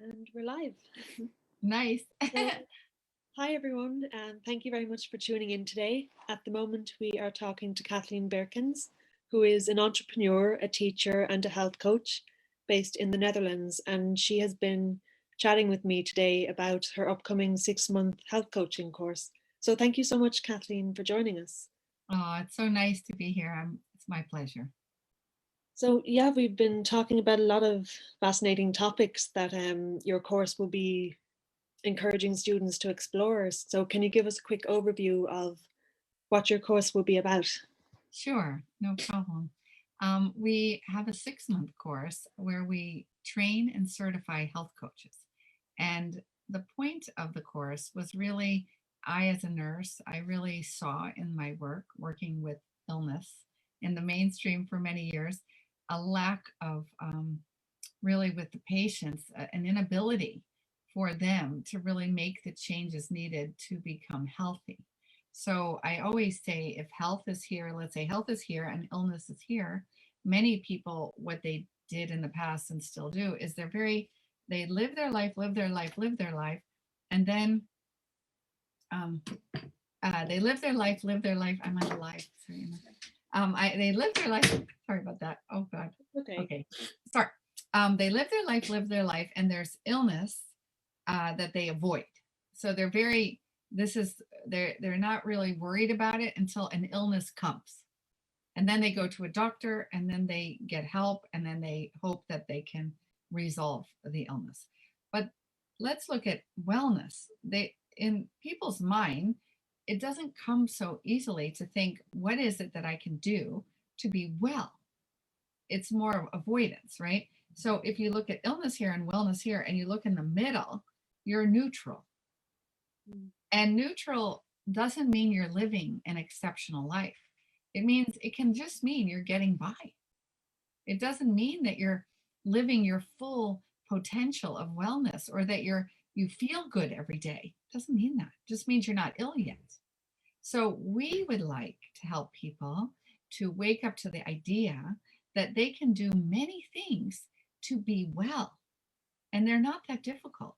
And we're live. Nice. So, hi everyone, and thank you very much for tuning in today. At the moment, we are talking to Cathleen Beerkens, who is an entrepreneur, a teacher, and a health coach based in the Netherlands. And she has been chatting with me today about her upcoming 6 month health coaching course. So, thank you so much, Kathleen, for joining us. Oh, it's so nice to be here. It's my pleasure. So, yeah, we've been talking about a lot of fascinating topics that your course will be encouraging students to explore. So, can you give us a quick overview of what your course will be about? Sure, no problem. We have a 6 month course where we train and certify health coaches. And the point of the course was really, I, as a nurse, I really saw in my work, working with illness in the mainstream for many years, a lack of really with the patients, an inability for them to really make the changes needed to become healthy. So I always say if health is here, let's say health is here and illness is here, many people, what they did in the past and still do is they live their life, live their life, live their life, and then um, they live their life, live their life. I'm on a live. Sorry. They live their life. Sorry about that. Oh God. Okay. Okay. Sorry. They live their life, and there's illness that they avoid. So they're very. This is they're not really worried about it until an illness comes, and then they go to a doctor, and then they get help, and then they hope that they can resolve the illness. But let's look at wellness. They in people's mind, it doesn't come so easily to think, what is it that I can do to be well? It's more of avoidance, right? So if you look at illness here and wellness here, and you look in the middle, you're neutral. Mm. And neutral doesn't mean you're living an exceptional life. It means it can just mean you're getting by. It doesn't mean that you're living your full potential of wellness or that you feel good every day. It doesn't mean that. It just means you're not ill yet. So we would like to help people to wake up to the idea that they can do many things to be well, and they're not that difficult.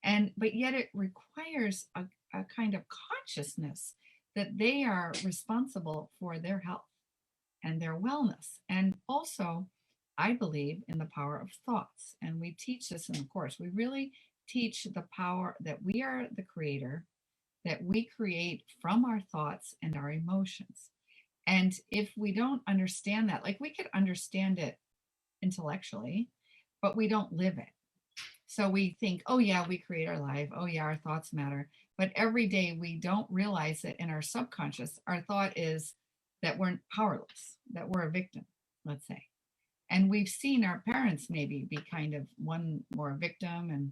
And but yet it requires a kind of consciousness that they are responsible for their health and their wellness. And also, I believe in the power of thoughts. And we teach this in the course. We really teach the power that we are the creator, that we create from our thoughts and our emotions. And if we don't understand that, like we could understand it intellectually, but we don't live it. So we think, oh, yeah, we create our life. Oh, yeah, our thoughts matter. But every day we don't realize that in our subconscious, our thought is that we're powerless, that we're a victim, let's say. And we've seen our parents maybe be kind of one more a victim and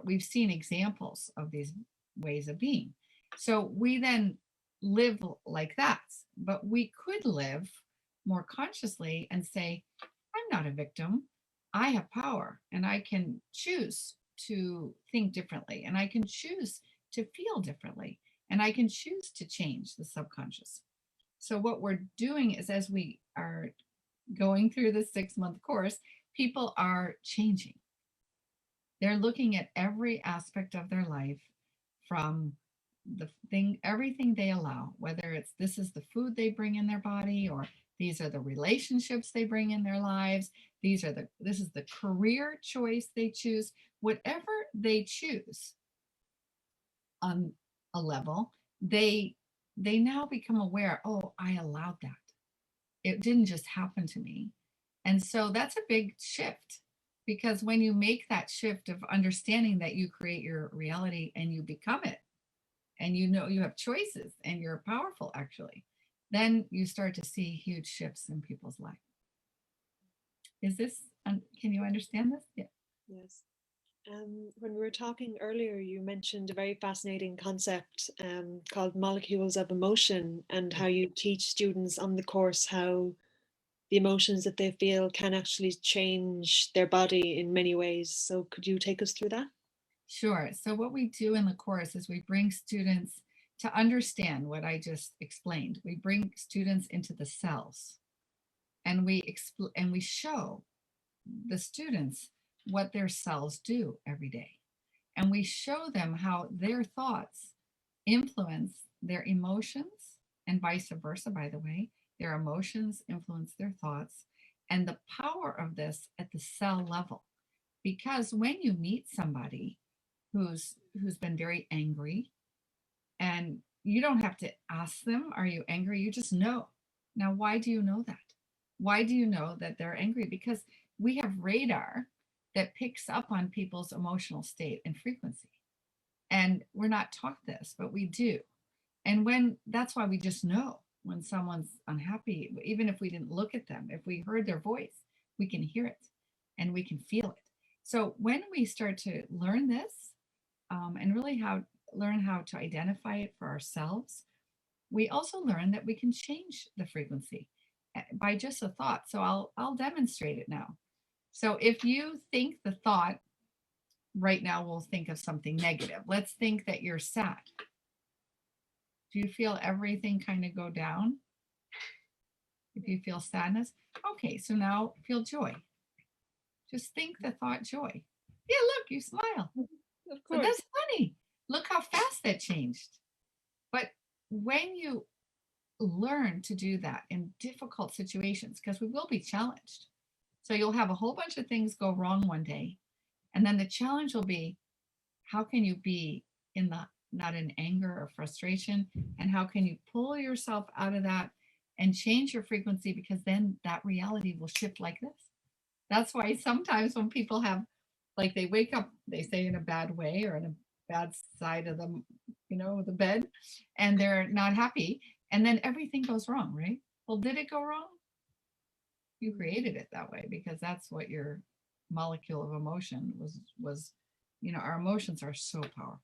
we've seen examples of these ways of being. So we then live like that, but we could live more consciously and say, I'm not a victim. I have power and I can choose to think differently and I can choose to feel differently and I can choose to change the subconscious. So, what we're doing is as we are going through the 6 month course, people are changing. They're looking at every aspect of their life from the thing, everything they allow, whether it's this is the food they bring in their body, or these are the relationships they bring in their lives, this is the career choice they choose, whatever they choose on a level, they now become aware, oh, I allowed that. It didn't just happen to me. And so that's a big shift because when you make that shift of understanding that you create your reality and you become it, and you know you have choices and you're powerful actually, then you start to see huge shifts in people's life. Is this, can you understand this? Yeah. Yes. When we were talking earlier, you mentioned a very fascinating concept called molecules of emotion, and how you teach students on the course how the emotions that they feel can actually change their body in many ways. So, could you take us through that? Sure. So what we do in the course is we bring students to understand what I just explained. We bring students into the cells and we show the students what their cells do every day. And we show them how their thoughts influence their emotions, and vice versa, by the way. Their emotions influence their thoughts, and the power of this at the cell level. Because when you meet somebody who's been very angry, and you don't have to ask them, are you angry? You just know. Now, why do you know that? Why do you know that they're angry? Because we have radar that picks up on people's emotional state and frequency. And we're not taught this, but we do. And when that's why we just know when someone's unhappy, even if we didn't look at them, if we heard their voice, we can hear it and we can feel it. So when we start to learn this, and really learn how to identify it for ourselves, we also learn that we can change the frequency by just a thought. So I'll demonstrate it now. So if you think the thought right now, we'll think of something negative. Let's think that you're sad. Do you feel everything kind of go down? If you feel sadness, okay, so now feel joy. Just think the thought joy. Yeah, look, you smile. Of So course. that's funny. Look how fast that changed. But when you learn to do that in difficult situations, because we will be challenged. So you'll have a whole bunch of things go wrong one day. And then the challenge will be, how can you be in the not in anger or frustration? And how can you pull yourself out of that and change your frequency? Because then that reality will shift like this. That's why sometimes when people have, like, they wake up, they say in a bad way or in a bad side of the, the bed, and they're not happy, and then everything goes wrong, right? Well, did it go wrong? You created it that way because that's what your molecule of emotion was. Our emotions are so powerful.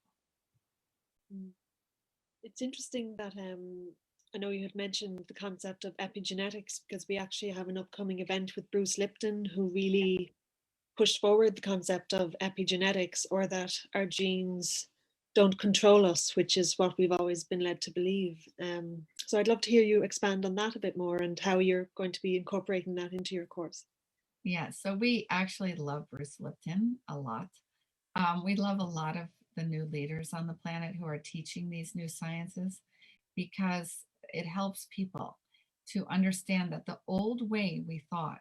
It's interesting that I know you had mentioned the concept of epigenetics because we actually have an upcoming event with Bruce Lipton who really pushed forward the concept of epigenetics, or that our genes don't control us, which is what we've always been led to believe. So I'd love to hear you expand on that a bit more and how you're going to be incorporating that into your course. Yeah, so we actually love Bruce Lipton a lot. We love a lot of the new leaders on the planet who are teaching these new sciences because it helps people to understand that the old way we thought,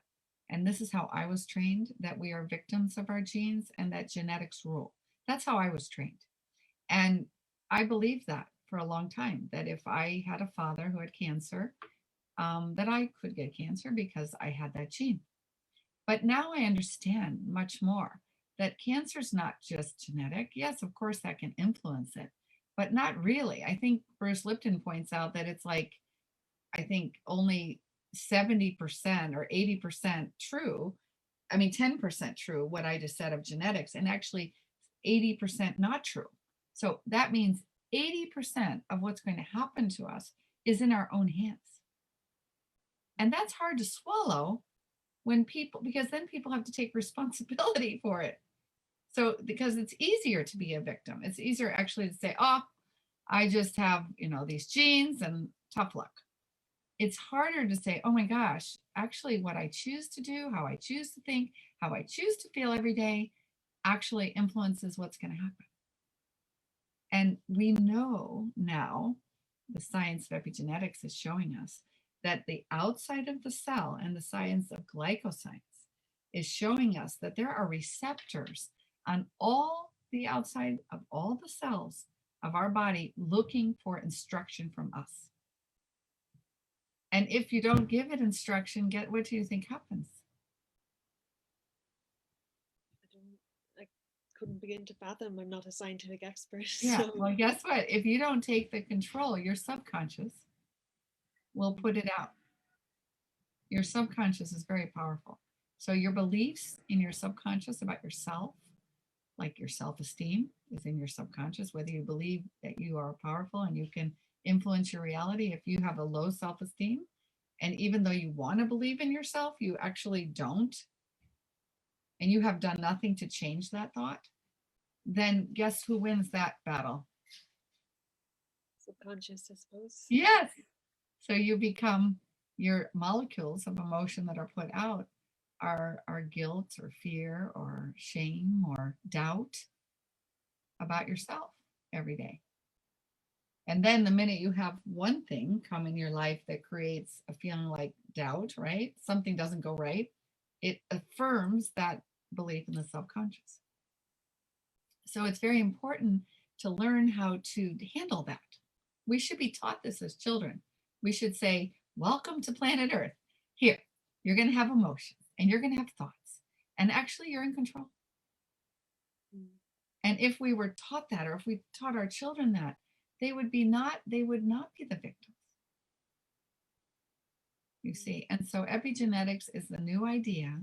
and this is how I was trained, that we are victims of our genes and that genetics rule. That's how I was trained. And I believed that for a long time, that if I had a father who had cancer, that I could get cancer because I had that gene. But now I understand much more that cancer is not just genetic. Yes, of course, that can influence it, but not really. I think Bruce Lipton points out that it's like, I think only 70% or 80% true. I mean, 10% true, what I just said of genetics, and actually 80% not true. So that means 80% of what's going to happen to us is in our own hands. And that's hard to swallow when people, because then people have to take responsibility for it. So because it's easier to be a victim, it's easier actually to say, oh, I just have these genes and tough luck. It's harder to say, oh my gosh, actually what I choose to do, how I choose to think, how I choose to feel every day actually influences what's going to happen. And we know now, the science of epigenetics is showing us that the outside of the cell, and the science of glycoscience is showing us that there are receptors on all the outside of all the cells of our body looking for instruction from us. And if you don't give it instruction, what do you think happens? I couldn't begin to fathom. I'm not a scientific expert. Yeah, So. well, guess what? If you don't take the control, your subconscious will put it out. Your subconscious is very powerful. So your beliefs in your subconscious about yourself, like your self-esteem, is in your subconscious, whether you believe that you are powerful and you can influence your reality. If you have a low self-esteem, and even though you want to believe in yourself, you actually don't, and you have done nothing to change that thought, then guess who wins that battle? Subconscious, I suppose. Yes. So you become, your molecules of emotion that are put out our guilt or fear or shame or doubt about yourself every day. And then the minute you have one thing come in your life that creates a feeling like doubt, right? Something doesn't go right, it affirms that belief in the subconscious. So it's very important to learn how to handle that. We should be taught this as children. We should say, welcome to planet Earth. Here, you're going to have emotions and you're going to have thoughts. And actually, you're in control. Mm. And if we were taught that, or if we taught our children that, they would not be the victims. You see, and so epigenetics is the new idea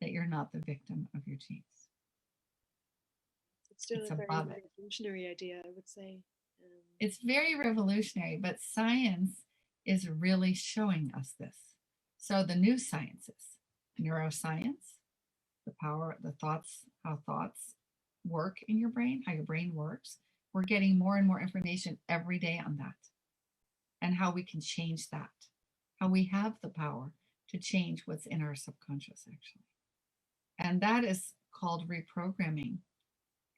that you're not the victim of your genes. It's still a very revolutionary idea, I would say. It's very revolutionary, but science is really showing us this. So the new sciences, neuroscience, the power, the thoughts, how thoughts work in your brain, how your brain works. We're getting more and more information every day on that and how we can change that, how we have the power to change what's in our subconscious, actually. And that is called reprogramming.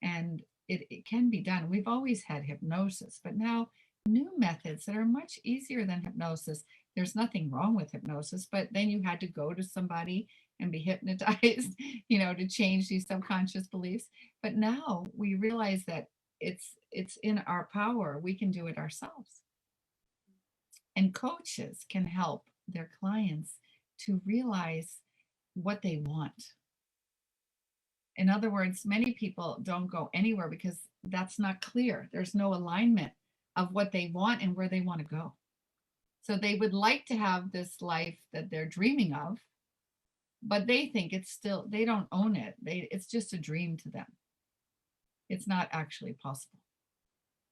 And it can be done. We've always had hypnosis, but now new methods that are much easier than hypnosis. There's nothing wrong with hypnosis, but then you had to go to somebody and be hypnotized, to change these subconscious beliefs. But now we realize that it's in our power. We can do it ourselves. And coaches can help their clients to realize what they want. In other words, many people don't go anywhere because that's not clear. There's no alignment of what they want and where they want to go. So they would like to have this life that they're dreaming of, but they think they don't own it. It's just a dream to them. It's not actually possible.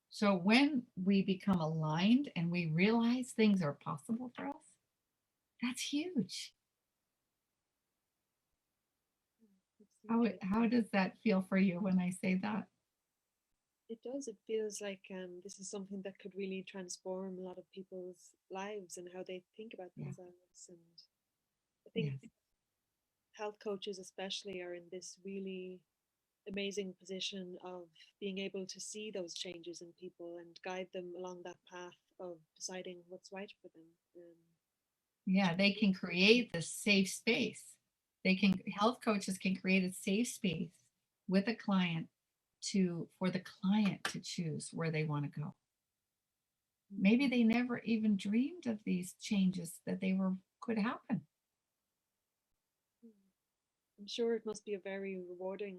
So when we become aligned and we realize things are possible for us, that's huge. How does that feel for you when I say that? It does. It feels like this is something that could really transform a lot of people's lives and how they think about themselves. And I think health coaches especially are in this really amazing position of being able to see those changes in people and guide them along that path of deciding what's right for them. They can create this safe space. Health coaches can create a safe space with a client for the client to choose where they want to go. Maybe they never even dreamed of these changes that could happen. I'm sure it must be a very rewarding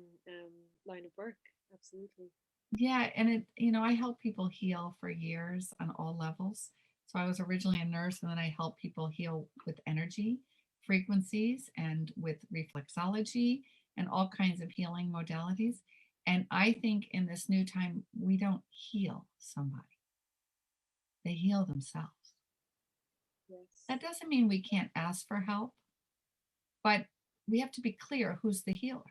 line of work. Absolutely. Yeah, and I help people heal for years on all levels. So I was originally a nurse, and then I help people heal with energy frequencies and with reflexology and all kinds of healing modalities. And I think in this new time, we don't heal somebody. They heal themselves. Yes. That doesn't mean we can't ask for help, but we have to be clear who's the healer.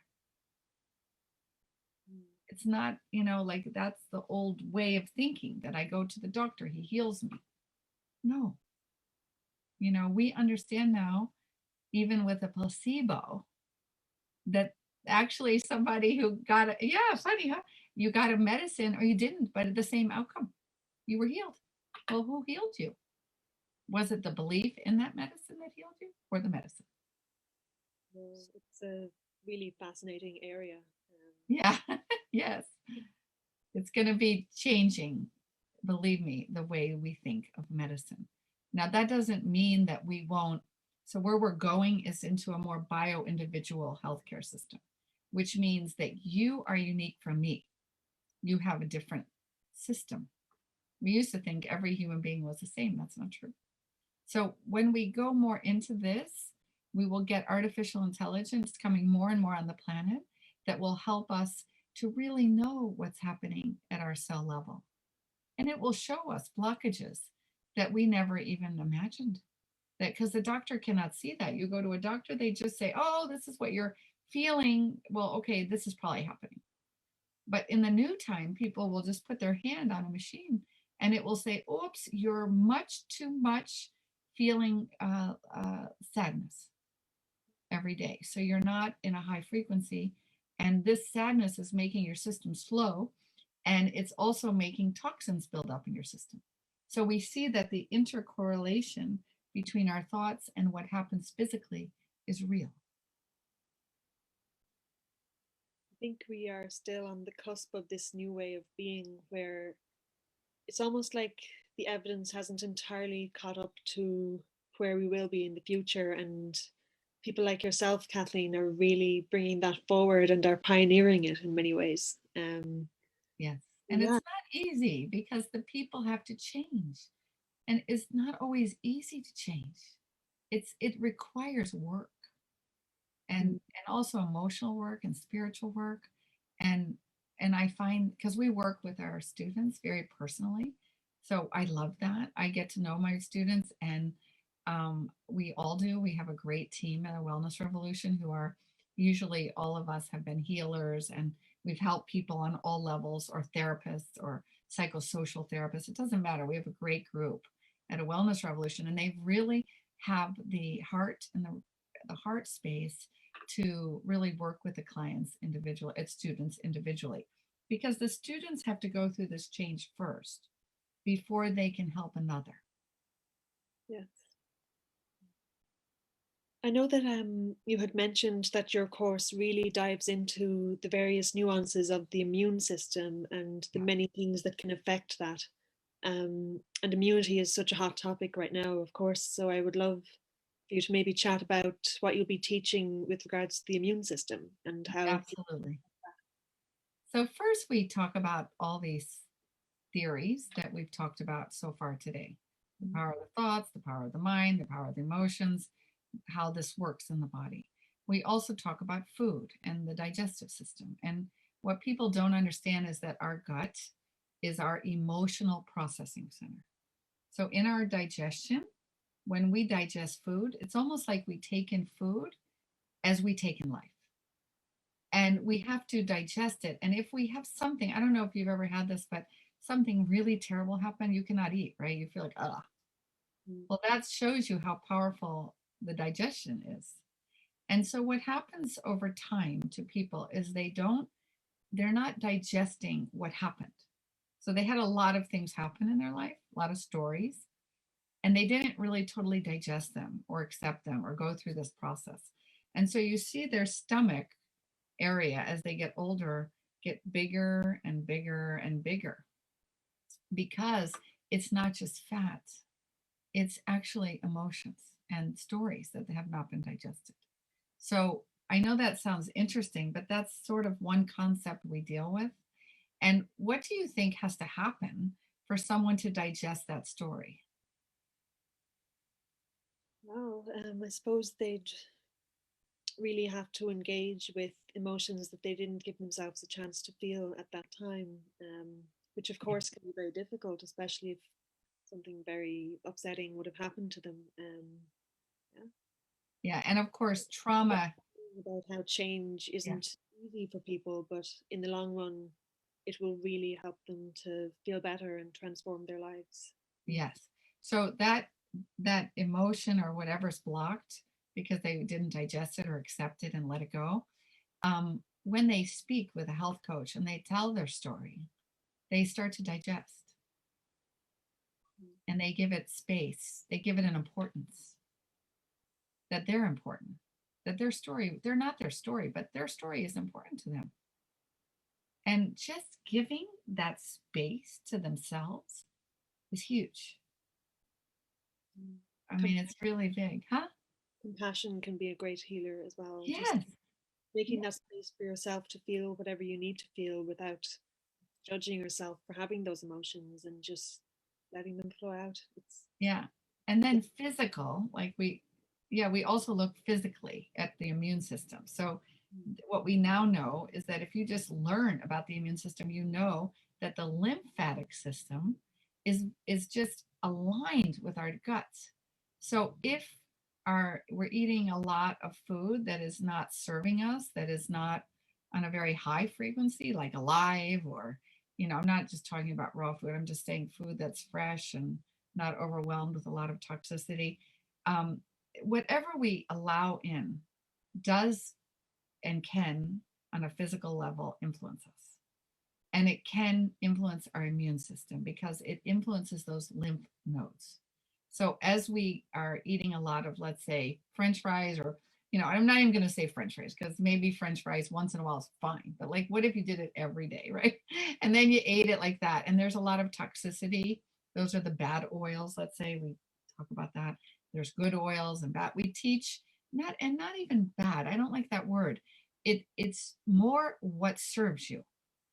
It's not, like that's the old way of thinking that I go to the doctor, he heals me. No. We understand now, even with a placebo, that actually somebody who got funny, huh? You got a medicine or you didn't, but the same outcome. You were healed. Well, who healed you? Was it the belief in that medicine that healed you or the medicine? It's a really fascinating area. Yeah, yes. It's going to be changing, believe me, the way we think of medicine. Now, that doesn't mean that we won't. So where we're going is into a more bio-individual healthcare system, which means that you are unique from me. You have a different system. We used to think every human being was the same. That's not true. So when we go more into this, we will get artificial intelligence coming more and more on the planet that will help us to really know what's happening at our cell level. And it will show us blockages that we never even imagined. That because the doctor cannot see that. You go to a doctor, they just say, oh, this is what you're feeling. Well, okay, this is probably happening. But in the new time, people will just put their hand on a machine and it will say, oops, you're much too much feeling sadness. every day. So you're not in a high frequency. And this sadness is making your system slow. And it's also making toxins build up in your system. So we see that the intercorrelation between our thoughts and what happens physically is real. I think we are still on the cusp of this new way of being where it's almost like the evidence hasn't entirely caught up to where we will be in the future. And people like yourself, Kathleen, are really bringing that forward and are pioneering it in many ways. Yes. And it's Yeah. not easy because the people have to change. And it's not always easy to change. It requires work and also emotional work and spiritual work. And I find because we work with our students very personally. So I love that. I get to know my students and we all do. We have a great team at a Wellness Revolution who are usually all of us have been healers and we've helped people on all levels or therapists or psychosocial therapists. It doesn't matter. We have a great group at a Wellness Revolution and they really have the heart and the heart space to really work with the clients individual at students individually because the students have to go through this change first before they can help another. Yes. I know that you had mentioned that your course really dives into the various nuances of the immune system and the Yeah. many things that can affect that. And immunity is such a hot topic right now, of course. So I would love for you to maybe chat about what you'll be teaching with regards to the immune system and how. Absolutely. So first we talk about all these theories that we've talked about so far today. The power of the thoughts, the power of the mind, the power of the emotions, how this works in the body. We also talk about food and the digestive system. And what people don't understand is that our gut is our emotional processing center. So in our digestion, when we digest food, it's almost like we take in food as we take in life. And we have to digest it. And if we have something, I don't know if you've ever had this, but something really terrible happened, you cannot eat, right? You feel like, ah. Well, that shows you how powerful the digestion is. And so what happens over time to people is they're not digesting what happened. So they had a lot of things happen in their life, a lot of stories, and they didn't really totally digest them or accept them or go through this process. And so you see their stomach area as they get older get bigger and bigger and bigger because it's not just fat, it's actually emotions and stories that have not been digested. So I know that sounds interesting, but that's sort of one concept we deal with. And what do you think has to happen for someone to digest that story? Well, I suppose they'd really have to engage with emotions that they didn't give themselves a chance to feel at that time, which of Yeah. course can be very difficult, especially if something very upsetting would have happened to them. Yeah. Yeah. And of course, trauma. About how change Yeah. isn't easy for people, but in the long run, it will really help them to feel better and transform their lives. Yes. So that emotion or whatever's blocked because they didn't digest it or accept it and let it go. When they speak with a health coach and they tell their story, they start to digest and they give it space. They give it an importance that they're important, that their story, they're not their story, but their story is important to them. And just giving that space to themselves is huge. Mm. I Com- mean, it's really big, huh? Compassion can be a great healer as well. Just Yes. making Yeah. that space for yourself to feel whatever you need to feel without judging yourself for having those emotions and just letting them flow out. Yeah. And then It's physical, yeah, we also look physically at the immune system. So what we now know is that if you just learn about the immune system, you know that the lymphatic system is just aligned with our guts. So if we're eating a lot of food that is not serving us, that is not on a very high frequency, like alive, or I'm not just talking about raw food. I'm just saying food that's fresh and not overwhelmed with a lot of toxicity. Um, Whatever we allow in does and can, on a physical level, influence us. And it can influence our immune system because it influences those lymph nodes. So as we are eating a lot of, let's say, French fries, or, I'm not even going to say French fries because maybe French fries once in a while is fine. But like, what if you did it every day, right? And then you ate it like that. And there's a lot of toxicity. Those are the bad oils, let's say. We talk about that. There's good oils and bad. We teach not even bad. I don't like that word. It's more what serves you.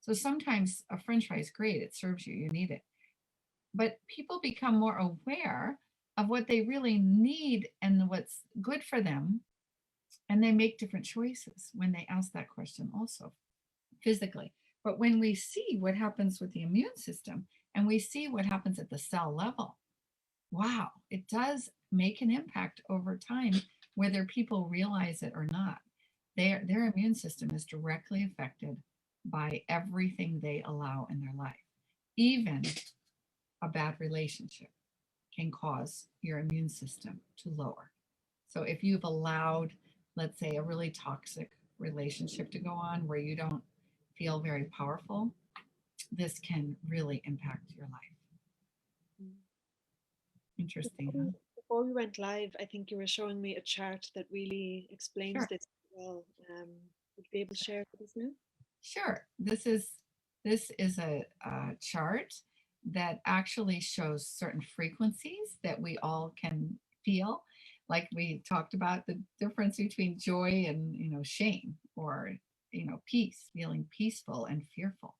So sometimes a French fry is great. It serves you. You need it. But people become more aware of what they really need and what's good for them. And they make different choices when they ask that question also physically. But when we see what happens with the immune system and we see what happens at the cell level, wow, it does make an impact over time, whether people realize it or not. Their immune system is directly affected by everything they allow in their life. Even a bad relationship can cause your immune system to lower. So if you've allowed, let's say, a really toxic relationship to go on where you don't feel very powerful, this can really impact your life. Mm. Interesting, huh? Before we went live, I think you were showing me a chart that really explains Sure. this well. Would you be able to share it with us now? Sure. This is a chart that actually shows certain frequencies that we all can feel. Like we talked about the difference between joy and shame, or peace, feeling peaceful and fearful.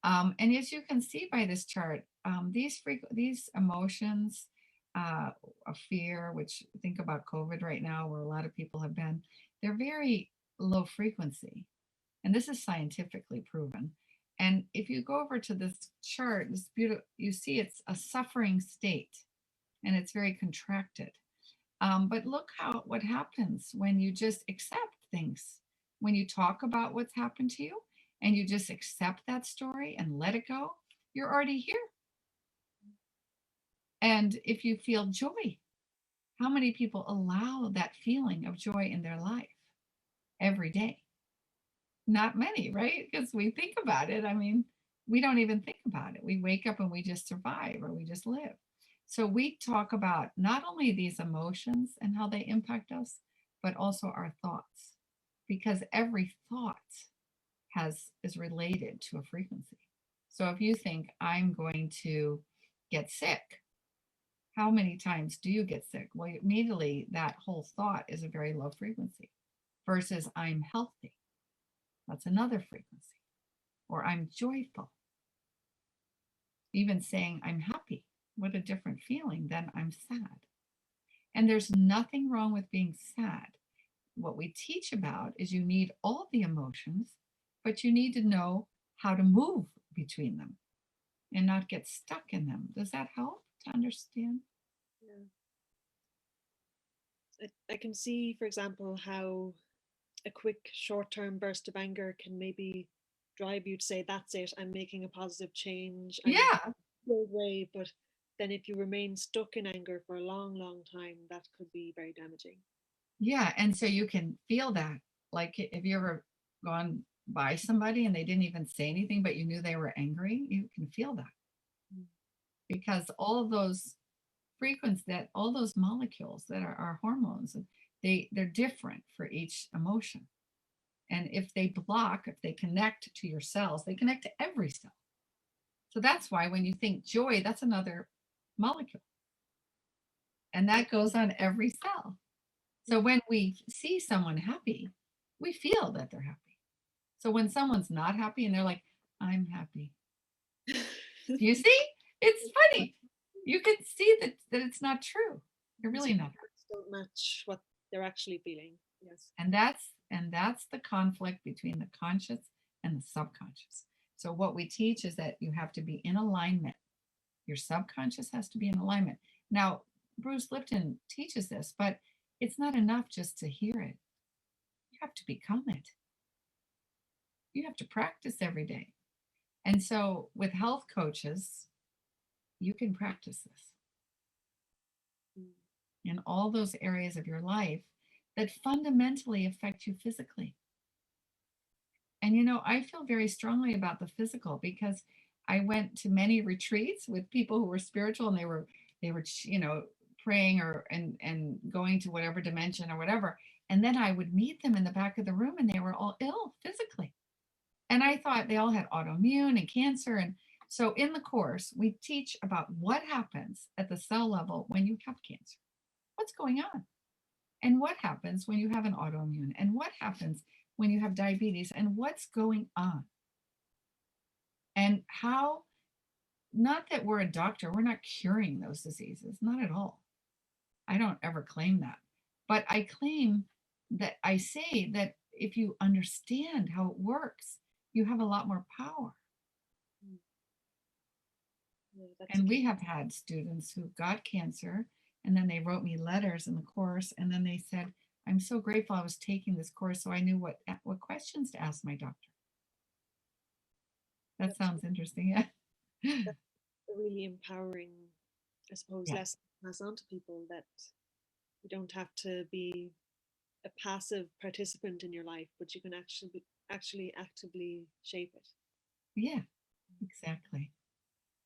And as you can see by this chart, these emotions of fear, which think about COVID right now, where a lot of people have been, they're very low frequency. And this is scientifically proven. And if you go over to this chart, this beautiful, you see it's a suffering state and it's very contracted. But look what happens when you just accept things. When you talk about what's happened to you and you just accept that story and let it go, you're already here. And if you feel joy, how many people allow that feeling of joy in their life every day? Not many, right? Because we think about it. I mean, we don't even think about it. We wake up and we just survive, or we just live. So we talk about not only these emotions and how they impact us, but also our thoughts, because every thought is related to a frequency. So if you think I'm going to get sick, how many times do you get sick? Well, immediately that whole thought is a very low frequency versus I'm healthy. That's another frequency. Or I'm joyful. Even saying I'm happy, what a different feeling than I'm sad. And there's nothing wrong with being sad. What we teach about is you need all the emotions, but you need to know how to move between them and not get stuck in them. Does that help to understand? Yeah. I can see, for example, how a quick short-term burst of anger can maybe drive you to say, that's it, I'm making a positive change, I'm Yeah, your way. But then if you remain stuck in anger for a long, long time, that could be very damaging. yeah. And so you can feel that. Like, if you ever gone by somebody and they didn't even say anything, but you knew they were angry, you can feel that, Mm. because all of those frequencies, that all those molecules that are our hormones, they're different for each emotion. And if they block, if they connect to your cells, they connect to every cell. So that's why when you think joy, that's another molecule, and that goes on every cell. So when we see someone happy, we feel that they're happy. So when someone's not happy and they're like, I'm happy, you see, it's funny. You can see that it's not true. You're Because really your not. words don't match what they're actually feeling. Yes. And that's the conflict between the conscious and the subconscious. So what we teach is that you have to be in alignment. Your subconscious has to be in alignment. Now, Bruce Lipton teaches this, but it's not enough just to hear it. You have to become it. You have to practice every day. And so with health coaches, you can practice this Mm. in all those areas of your life, that fundamentally affect you physically. And I feel very strongly about the physical because I went to many retreats with people who were spiritual, and they were praying and going to whatever dimension or whatever. And then I would meet them in the back of the room, and they were all ill physically. And I thought they all had autoimmune and cancer. And so in the course, we teach about what happens at the cell level when you have cancer. What's going on? And what happens when you have an autoimmune? And what happens when you have diabetes? And what's going on? And how, not that we're a doctor, we're not curing those diseases, not at all. I don't ever claim that. But I claim that I say that if you understand how it works, you have a lot more power. Yeah, and we have had students who got cancer, and then they wrote me letters in the course, and then they said, I'm so grateful I was taking this course so I knew what questions to ask my doctor. That sounds interesting. Yeah. that's a really empowering, I suppose, Yeah. lesson to pass on to people, that you don't have to be a passive participant in your life, but you can actually actively shape it. Yeah, exactly.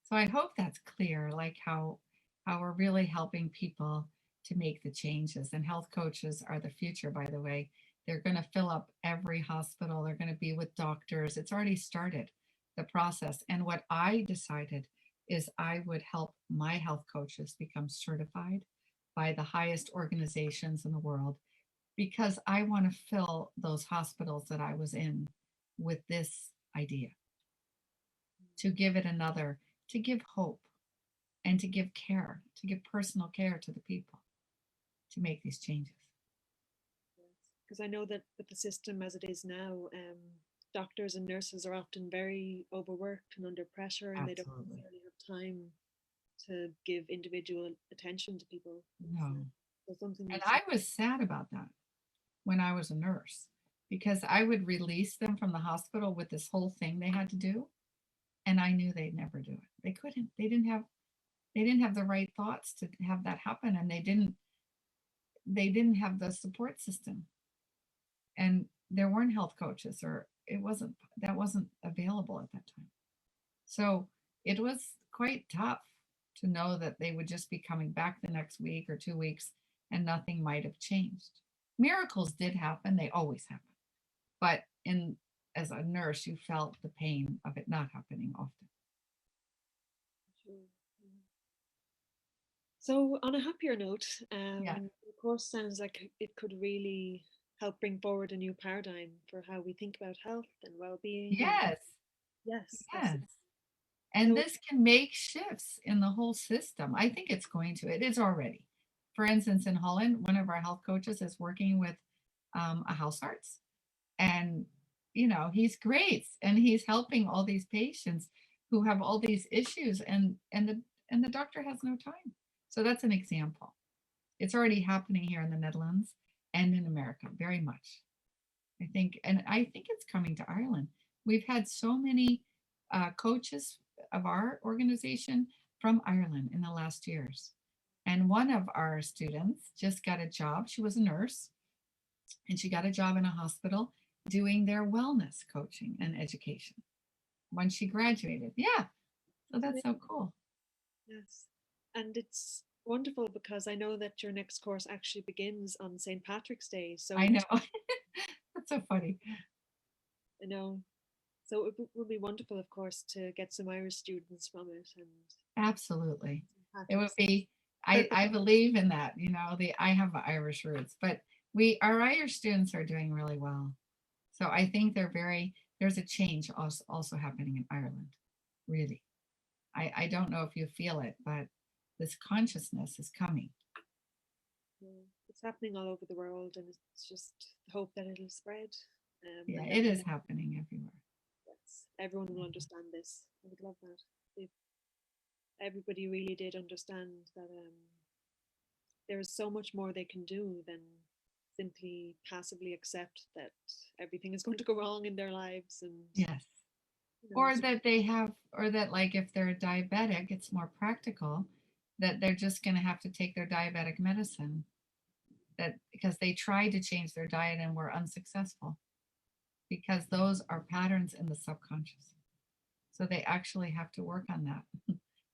So I hope that's clear, like how we're really helping people to make the changes. And health coaches are the future, by the way. They're going to fill up every hospital. They're going to be with doctors. It's already started, the process. And what I decided is I would help my health coaches become certified by the highest organizations in the world, because I want to fill those hospitals that I was in with this idea, to give it another, to give hope, and to give care, to give personal care to the people, to make these changes. Because I know that with the system as it is now, doctors and nurses are often very overworked and under pressure, and they don't Absolutely. necessarily have time to give individual attention to people. No. So something And you've said. I was sad about that when I was a nurse, because I would release them from the hospital with this whole thing they had to do, and I knew they'd never do it. They couldn't. They didn't have the right thoughts to have that happen, and they didn't have the support system, and there weren't health coaches, or that wasn't available at that time. So it was quite tough to know that they would just be coming back the next week or 2 weeks, and nothing might have changed. Miracles did happen, they always happen. But as a nurse, you felt the pain of it not happening often. Sure. So, on a happier note, Yeah. the course sounds like it could really help bring forward a new paradigm for how we think about health and well-being. And Yes. yes, Yes. absolutely. And So, this can make shifts in the whole system. I think it's going to. It is already. For instance, in Holland, one of our health coaches is working with a house arts, and he's great, and he's helping all these patients who have all these issues, and the doctor has no time. So that's an example. It's already happening here in the Netherlands and in America very much. And I think it's coming to Ireland. We've had so many coaches of our organization from Ireland in the last years. And one of our students just got a job. She was a nurse, and she got a job in a hospital doing their wellness coaching and education when she graduated. Yeah. So that's so cool. yes. And it's wonderful because I know that your next course actually begins on St. Patrick's Day. I So, know. That's so funny. I know. So it would be wonderful, of course, to get some Irish students from it, and Absolutely. St. It would Patrick's be, perfect. I believe in that, I have Irish roots, but our Irish students are doing really well. So I think there's a change also happening in Ireland, really. I don't know if you feel it, but this consciousness is coming. Yeah, it's happening all over the world, and it's just hope that it'll spread, Yeah, and that it is happening everywhere. yes, everyone will understand this. I would love that if everybody really did understand that there is so much more they can do than simply passively accept that everything is going to go wrong in their lives, and Yes. Or that or that, like, if they're diabetic, it's more practical that they're just going to have to take their diabetic medicine that because they tried to change their diet and were unsuccessful, because those are patterns in the subconscious. So they actually have to work on that.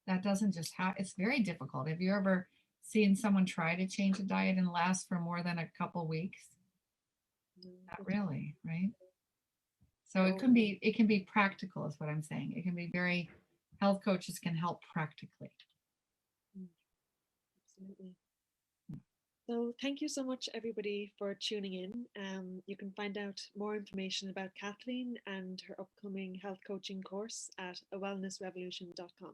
That doesn't just happen. It's very difficult. Have you ever seen someone try to change a diet and last for more than a couple weeks? Not really, right? So it can be practical is what I'm saying. It can be very, health coaches can help practically. Absolutely. So thank you so much, everybody, for tuning in. You can find out more information about Kathleen and her upcoming health coaching course at awellnessrevolution.com.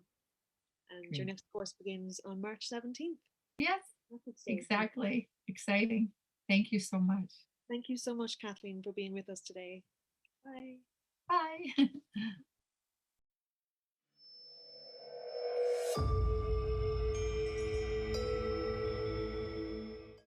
And your next course begins on March 17th. Yes, exactly. Exciting. Thank you so much. Thank you so much, Kathleen, for being with us today. Bye. Bye.